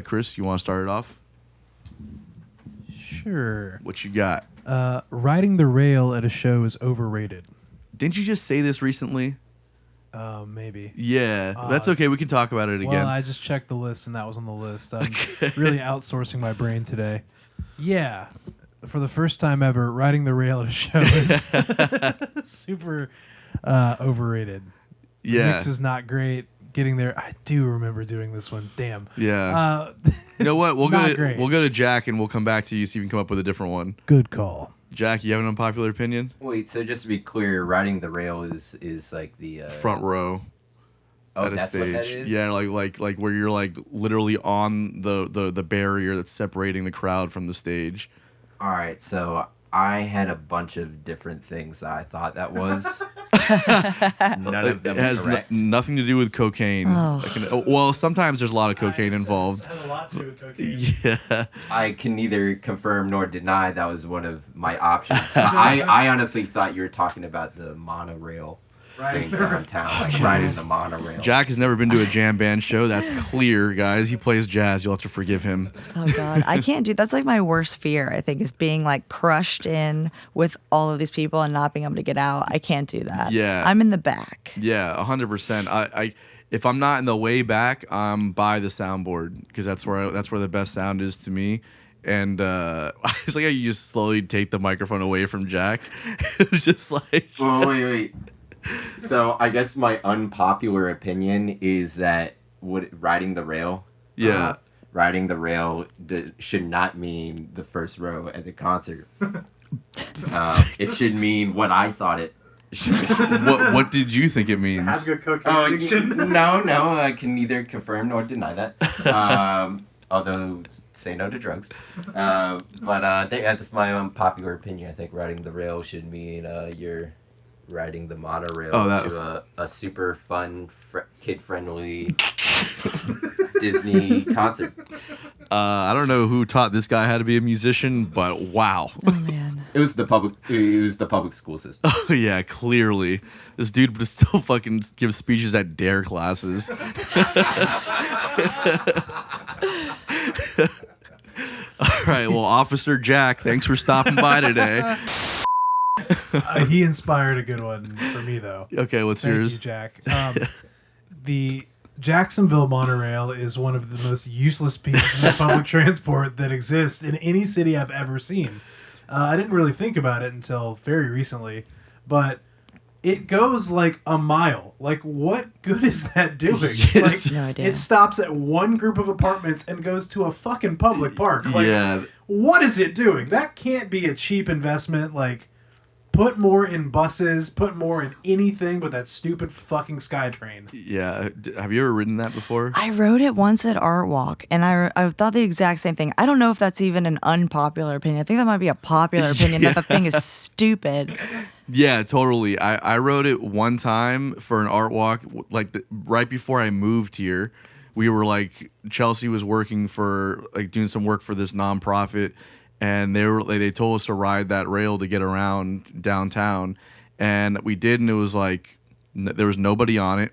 Chris, you want to start it off? Sure. What you got? Riding the rail at a show is overrated. Didn't you just say this recently? Maybe. Yeah, that's okay. We can talk about it again. Well, I just checked the list and that was on the list. I'm really outsourcing my brain today. Yeah. For the first time ever, riding the rail at a show is super overrated. Yeah. The mix is not great. Getting there, I do remember doing this one. Damn. Yeah. You know what? We'll go to Jack and we'll come back to you, see if you can come up with a different one. Good call. Jack, you have an unpopular opinion? Wait, so just to be clear, riding the rail is like the front row. Oh, at a that's stage. what that is? Yeah, like where you're like literally on the barrier that's separating the crowd from the stage. All right, so I had a bunch of different things that I thought that was. None of them it has correct. nothing to do with cocaine. Well, sometimes there's a lot of cocaine involved. It has a lot to do with cocaine. Yeah. I can neither confirm nor deny that was one of my options. I honestly thought you were talking about the monorail thing downtown, like riding the monorail. Jack has never been to a jam band show. That's clear, guys. He plays jazz. You'll have to forgive him. Oh God, I can't do. That's like my worst fear. I think is being like crushed in with all of these people and not being able to get out. I can't do that. Yeah, I'm in the back. Yeah, 100%. I if I'm not in the way back, I'm by the soundboard because that's where the best sound is to me. And it's like how you just slowly take the microphone away from Jack. It's just like. Well, wait. So I guess my unpopular opinion is that riding the rail. Yeah. Riding the rail should not mean the first row at the concert. It should mean what I thought it should mean. What did you think it means? Has good cocaine addiction. No, I can neither confirm nor deny that. Although say no to drugs. But that's my unpopular opinion. I think riding the rail should mean you're riding the monorail to a super fun, kid-friendly Disney concert. I don't know who taught this guy how to be a musician, but wow. Oh man. It was the public school system. Oh yeah, clearly. This dude would still fucking give speeches at DARE classes. All right, well, Officer Jack, thanks for stopping by today. He inspired a good one for me, though. Okay, what's Thank yours? you, Jack. The Jacksonville Monorail is one of the most useless pieces of public transport that exists in any city I've ever seen. I didn't really think about it until very recently, but it goes like a mile. Like, what good is that doing? Like, no idea. It stops at one group of apartments and goes to a fucking public park. Like, Yeah. What is it doing? That can't be a cheap investment. Like, put more in buses, put more in anything but that stupid fucking SkyTrain. Yeah. Have you ever ridden that before? I rode it once at Art Walk, and I thought the exact same thing. I don't know if that's even an unpopular opinion. I think that might be a popular opinion that the thing is stupid. Yeah, totally. I rode it one time for an art walk, like right before I moved here. We were like, Chelsea was working for, like, doing some work for this nonprofit, and they told us to ride that rail to get around downtown, and we did, and it was like there was nobody on it,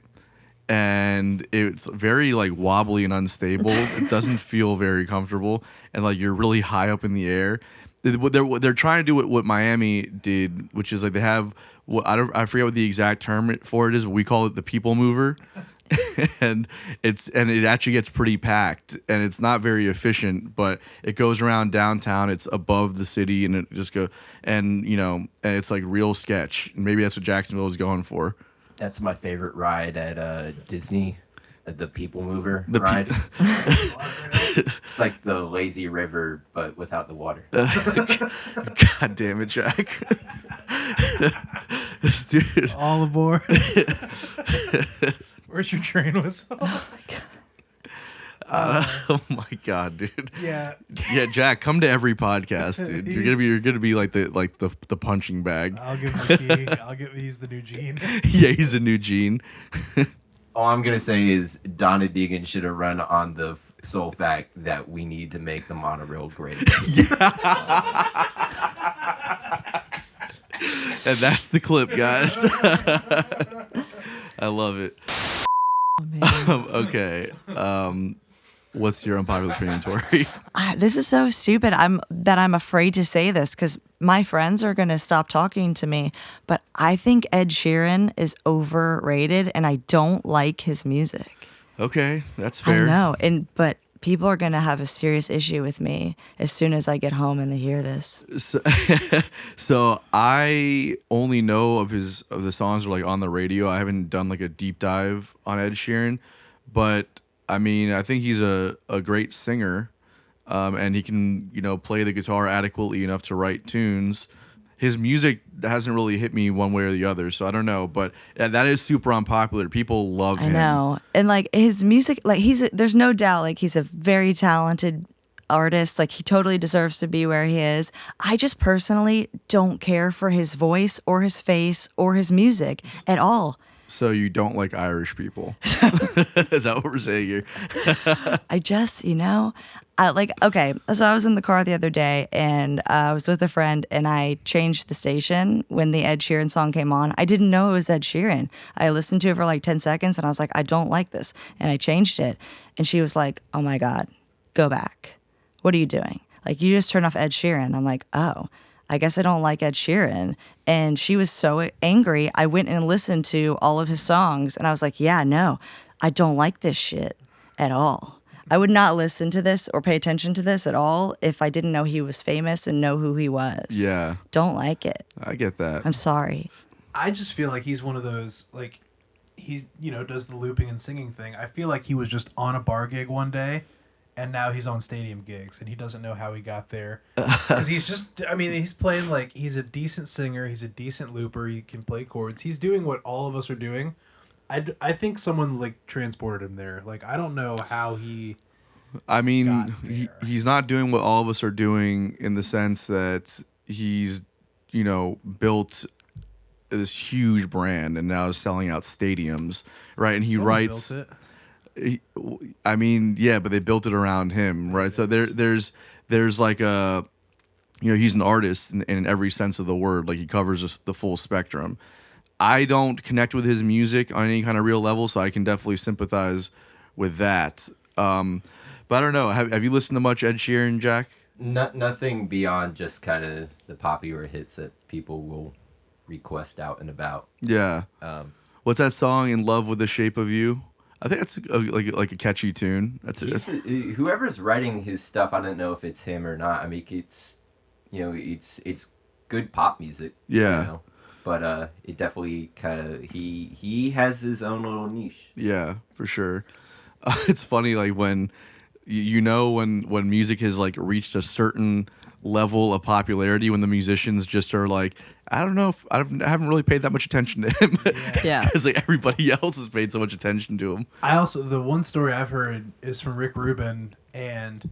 and it's very like wobbly and unstable. It doesn't feel very comfortable, and like you're really high up in the air. What they're trying to do what Miami did, which is like they have I forget what the exact term for it is. But we call it the people mover. and it actually gets pretty packed, and it's not very efficient, but it goes around downtown. It's above the city, and it just go, and it's like real sketch. Maybe that's what Jacksonville is going for. That's my favorite ride at Disney, the People Mover ride. It's like the lazy river, but without the water. God damn it, Jack! This dude. All aboard. Where's your train whistle? Oh my god, dude. Yeah. Yeah, Jack, come to every podcast, dude. You're gonna be like the punching bag. I'll give him the key. He's the new Gene. Yeah, he's a new Gene. All I'm gonna say is Donna Deegan should have run on the sole fact that we need to make the monorail great. And that's the clip, guys. I love it. Oh, man. Okay. What's your unpopular opinion, Tori? This is so stupid. I'm afraid to say this because my friends are gonna stop talking to me. But I think Ed Sheeran is overrated, and I don't like his music. Okay, that's fair. I know, but people are gonna have a serious issue with me as soon as I get home and they hear this. So, so I only know of the songs that are like on the radio. I haven't done like a deep dive on Ed Sheeran, but I mean, I think he's a great singer, and he can play the guitar adequately enough to write tunes. His music hasn't really hit me one way or the other, so I don't know. But that is super unpopular. People love him. I know, and like his music, like there's no doubt, like he's a very talented artist. Like he totally deserves to be where he is. I just personally don't care for his voice or his face or his music at all. So you don't like Irish people? Is that what we're saying here? I just, okay. So I was in the car the other day and I was with a friend and I changed the station when the Ed Sheeran song came on. I didn't know it was Ed Sheeran. I listened to it for like 10 seconds and I was like, I don't like this. And I changed it. And she was like, oh my God, go back. What are you doing? Like, you just turned off Ed Sheeran. I'm like, oh, I guess I don't like Ed Sheeran. And she was so angry. I went and listened to all of his songs and I was like, yeah, no, I don't like this shit at all. I would not listen to this or pay attention to this at all if I didn't know he was famous and know who he was. Yeah. Don't like it. I get that. I'm sorry. I just feel like he's one of those, like, he, does the looping and singing thing. I feel like he was just on a bar gig one day, and now he's on stadium gigs, and he doesn't know how he got there. Because he's playing, like, he's a decent singer, he's a decent looper, he can play chords. He's doing what all of us are doing. I think someone, like, transported him there. Like, I don't know how he... I mean, he's not doing what all of us are doing in the sense that he's, built this huge brand and now is selling out stadiums, right? And he writes... built it. I mean, yeah, but they built it around him, right? So there's like a, he's an artist in every sense of the word. Like, he covers the full spectrum. I don't connect with his music on any kind of real level, so I can definitely sympathize with that. But I don't know. Have you listened to much Ed Sheeran, Jack? Nothing beyond just kind of the popular hits that people will request out and about. Yeah. What's that song, In Love with the Shape of You? I think that's like a catchy tune. Whoever's writing his stuff, I don't know if it's him or not. I mean, it's it's good pop music. Yeah. But it definitely kind of he has his own little niche. Yeah, for sure. It's funny, like when when music has like reached a certain level of popularity, when the musicians just are like, I don't know if I haven't really paid that much attention to him. Yeah. Because like everybody else has paid so much attention to him. The one story I've heard is from Rick Rubin, and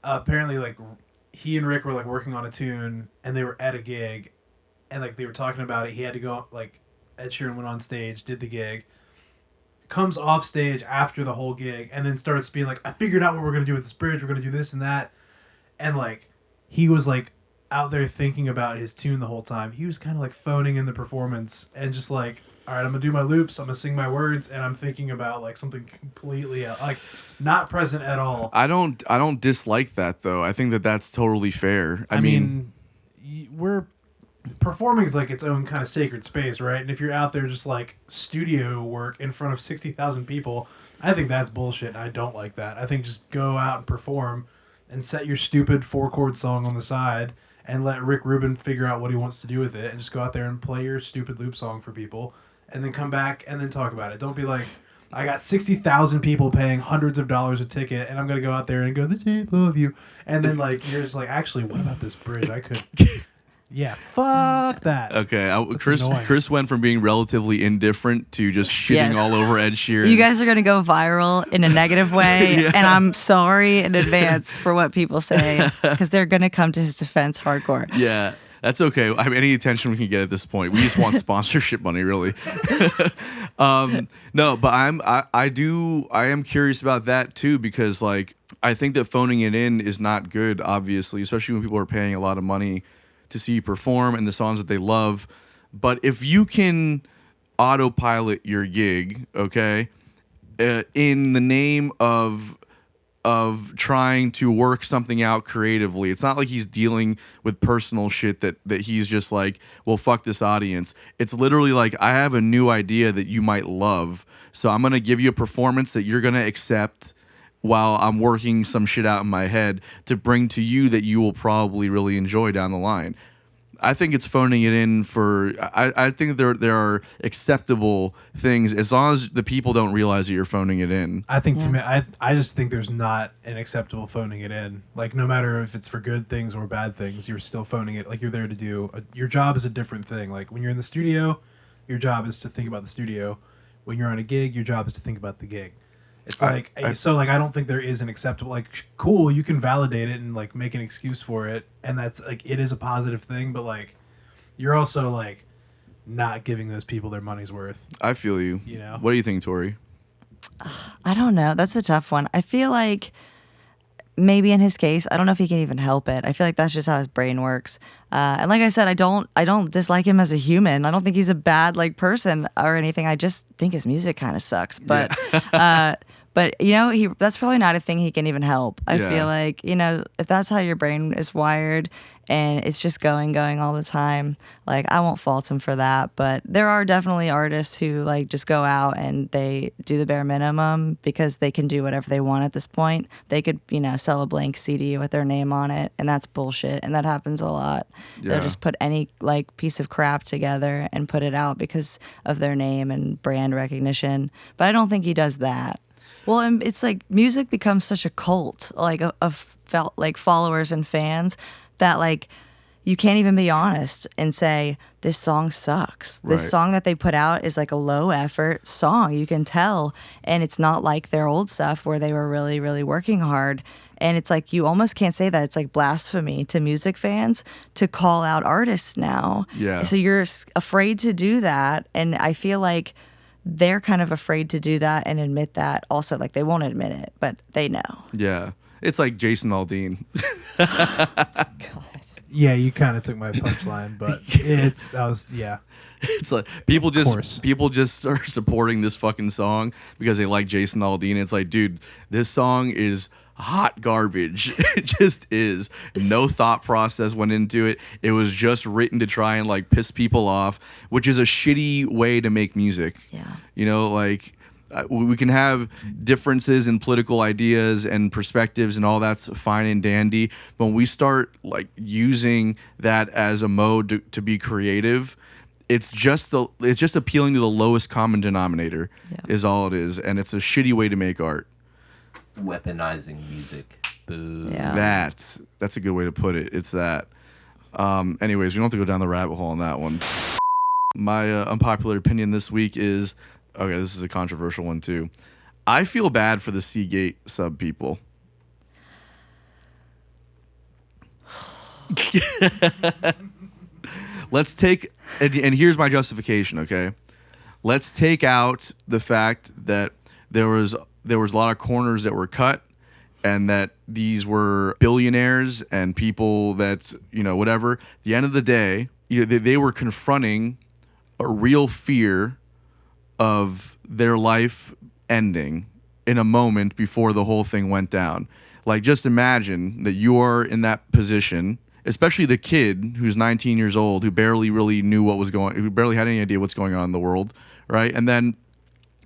apparently like he and Rick were like working on a tune and they were at a gig and like they were talking about it. He had to go, like, Ed Sheeran went on stage, did the gig, comes off stage after the whole gig, and then starts being like, I figured out what we're going to do with this bridge. We're going to do this and that. And like, he was like out there thinking about his tune the whole time. He was kind of like phoning in the performance and just like, all right, I'm going to do my loops, I'm going to sing my words, and I'm thinking about like something completely like not present at all. I don't dislike that though. I think that's totally fair. I mean, performing is like its own kind of sacred space, right? And if you're out there just like studio work in front of 60,000 people, I think that's bullshit. And I don't like that. I think just go out and perform and set your stupid 4-chord song on the side and let Rick Rubin figure out what he wants to do with it, and just go out there and play your stupid loop song for people and then come back and then talk about it. Don't be like, I got 60,000 people paying hundreds of dollars a ticket, and I'm going to go out there and go, the shape of you. And then like, you're just like, actually, what about this bridge? I could... Yeah, fuck that. Okay, Chris went from being relatively indifferent to just shitting all over Ed Sheeran. You guys are going to go viral in a negative way, and I'm sorry in advance for what people say, because they're going to come to his defense hardcore. Yeah, that's okay. I mean, any attention we can get at this point. We just want sponsorship money, really. No, but I am curious about that too, because like I think that phoning it in is not good, obviously, especially when people are paying a lot of money to see you perform and the songs that they love. But if you can autopilot your gig, okay, in the name of of trying to work something out creatively. It's not like he's dealing with personal shit that he's just like, well, fuck this audience. It's literally like, I have a new idea that you might love, so I'm gonna give you a performance that you're gonna accept while I'm working some shit out in my head to bring to you that you will probably really enjoy down the line. I think it's phoning it in for. I think there are acceptable things as long as the people don't realize that you're phoning it in. I think to me, I just think there's not an acceptable phoning it in. Like, no matter if it's for good things or bad things, you're still phoning it. Like, you're there to do. Your job is a different thing. Like, when you're in the studio, your job is to think about the studio. When you're on a gig, your job is to think about the gig. It's like, so like, I don't think there is an acceptable, like, cool, you can validate it and like make an excuse for it. And that's like, it is a positive thing, but like, you're also like not giving those people their money's worth. I feel you. You know? What do you think, Tori? I don't know. That's a tough one. I feel like maybe in his case, I don't know if he can even help it. I feel like that's just how his brain works. And like I said, I don't dislike him as a human. I don't think he's a bad like person or anything. I just think his music kind of sucks. But but you know, that's probably not a thing he can even help. I feel like, you know, if that's how your brain is wired and it's just going all the time, like, I won't fault him for that. But there are definitely artists who like just go out and they do the bare minimum because they can do whatever they want at this point. They could, you know, sell a blank CD with their name on it, and that's bullshit. And that happens a lot. Yeah. They'll just put any like piece of crap together and put it out because of their name and brand recognition. But I don't think he does that. Well, and it's like music becomes such a cult, like of like followers and fans, that like you can't even be honest and say this song sucks. This song that they put out is like a low effort song. You can tell, and it's not like their old stuff where they were really, really working hard. And it's like you almost can't say that. It's like blasphemy to music fans to call out artists now. Yeah. So you're afraid to do that, and I feel like they're kind of afraid to do that and admit that also. Like, they won't admit it, but they know. Yeah. It's like Jason Aldean. God. Yeah, you kind of took my punchline, but it's It's like people just are supporting this fucking song because they like Jason Aldean. It's like, dude, this song is hot garbage. It just is. No thought process went into it. It was just written to try and like piss people off, which is a shitty way to make music. Yeah. You know, like we can have differences in political ideas and perspectives and all that's fine and dandy, but when we start like using that as a mode to be creative, it's just appealing to the lowest common denominator is all it is, and it's a shitty way to make art. Weaponizing music. Boo. Yeah. That's a good way to put it. It's that. Anyways, we don't have to go down the rabbit hole on that one. My unpopular opinion this week is, okay, this is a controversial one too. I feel bad for the SeaGate Sub people. Let's take, and here's my justification, okay? Let's take out the fact that there was a lot of corners that were cut, and that these were billionaires and people that, you know, whatever. At the end of the day, you know, they were confronting a real fear of their life ending in a moment before the whole thing went down. Like, just imagine that you are in that position, especially the kid who's 19 years old, who barely really knew who barely had any idea what's going on in the world, right? And then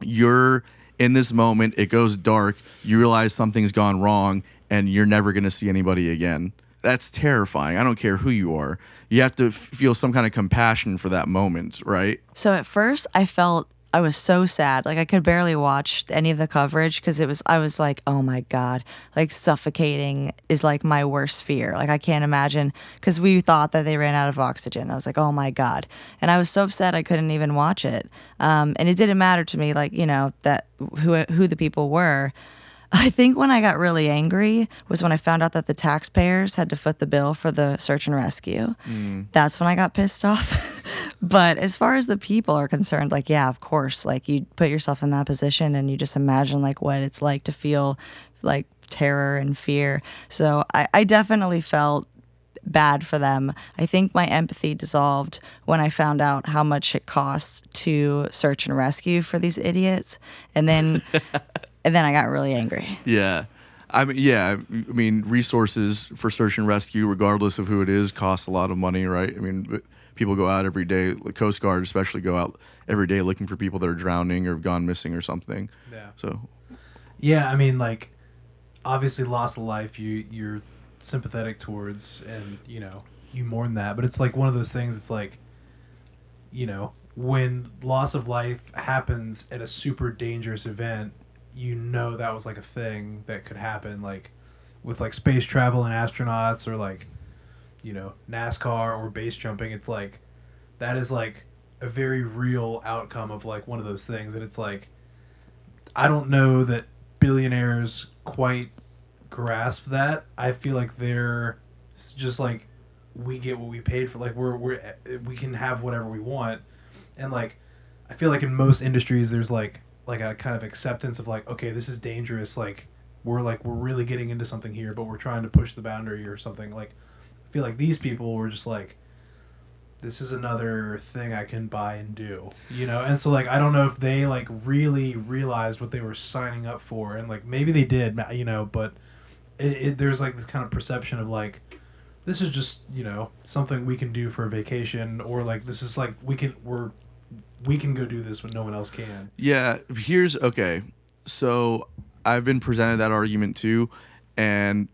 you're in this moment, it goes dark, you realize something's gone wrong, and you're never going to see anybody again. That's terrifying. I don't care who you are. You have to feel some kind of compassion for that moment, right? So at first I was so sad. Like, I could barely watch any of the coverage because I was like, oh my God, like suffocating is like my worst fear. Like, I can't imagine, because we thought that they ran out of oxygen. I was like, oh my God. And I was so upset I couldn't even watch it. And it didn't matter to me, like, you know, that who the people were. I think when I got really angry was when I found out that the taxpayers had to foot the bill for the search and rescue. That's when I got pissed off. But as far as the people are concerned, like, yeah, of course, like, you put yourself in that position and you just imagine like what it's like to feel like terror and fear. So I definitely felt bad for them. I think my empathy dissolved when I found out how much it costs to search and rescue for these idiots. And then I got really angry. Yeah. I mean, yeah. I mean, resources for search and rescue, regardless of who it is, cost a lot of money, right? I mean, people go out every day. The Coast Guard especially go out every day looking for people that are drowning or have gone missing or something. Yeah. So. Yeah, I mean, like, obviously, loss of life, you're sympathetic towards, and you mourn that. But it's like one of those things. It's like, when loss of life happens at a super dangerous event, that was like a thing that could happen, like with like space travel and astronauts, or like NASCAR or base jumping. It's like that is like a very real outcome of like one of those things, and it's like I don't know that billionaires quite grasp that. I feel like they're just like, we get what we paid for, like we can have whatever we want, and like I feel like in most industries there's like a kind of acceptance of like, okay, this is dangerous, like we're really getting into something here, but we're trying to push the boundary or something. Like I feel like these people were just like, this is another thing I can buy and do, and so like I don't know if they like really realized what they were signing up for, and like maybe they did, but there's like this kind of perception of like, this is just something we can do for a vacation, or like this is like we can go do this when no one else can. Yeah, okay. So I've been presented that argument too, and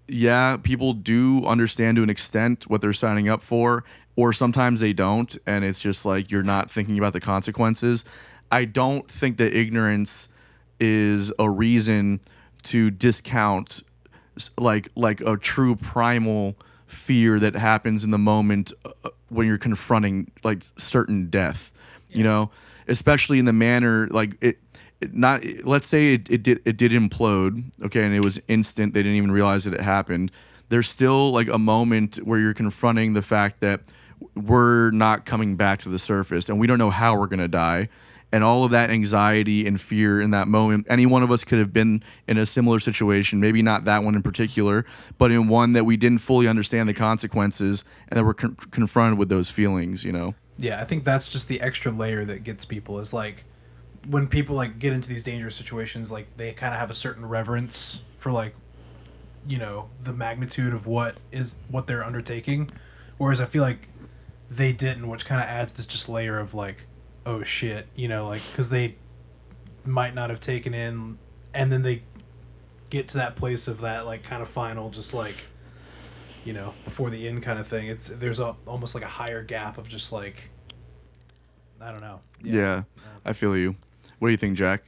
yeah, people do understand to an extent what they're signing up for, or sometimes they don't, and it's just like you're not thinking about the consequences. I don't think that ignorance is a reason to discount like a true primal fear that happens in the moment when you're confronting like certain death. Especially in the manner like it not, let's say it did implode, okay, and it was instant, they didn't even realize that it happened. There's still like a moment where you're confronting the fact that we're not coming back to the surface and we don't know how we're going to die, and all of that anxiety and fear in that moment. Any one of us could have been in a similar situation, maybe not that one in particular, but in one that we didn't fully understand the consequences and that we're confronted with those feelings. Yeah, I think that's just the extra layer that gets people, is like when people like get into these dangerous situations, like they kind of have a certain reverence for like the magnitude of what they're undertaking, whereas I feel like they didn't, which kind of adds this just layer of like, oh shit, like because they might not have taken in, and then they get to that place of that like kind of final, just like before the end kind of thing. There's almost like a higher gap of just like, I don't know. Yeah, I feel you. What do you think, Jack?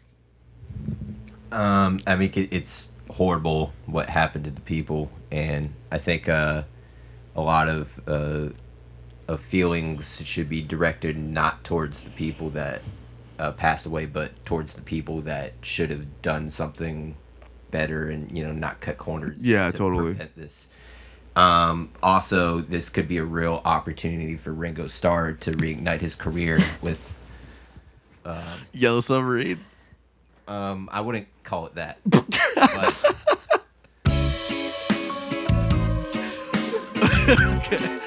I mean, it's horrible what happened to the people, and I think a lot of feelings should be directed not towards the people that passed away, but towards the people that should have done something better and not cut corners. Yeah, to totally. Prevent this. Also, this could be a real opportunity for Ringo Starr to reignite his career with Yellow Submarine. I wouldn't call it that. But... Okay.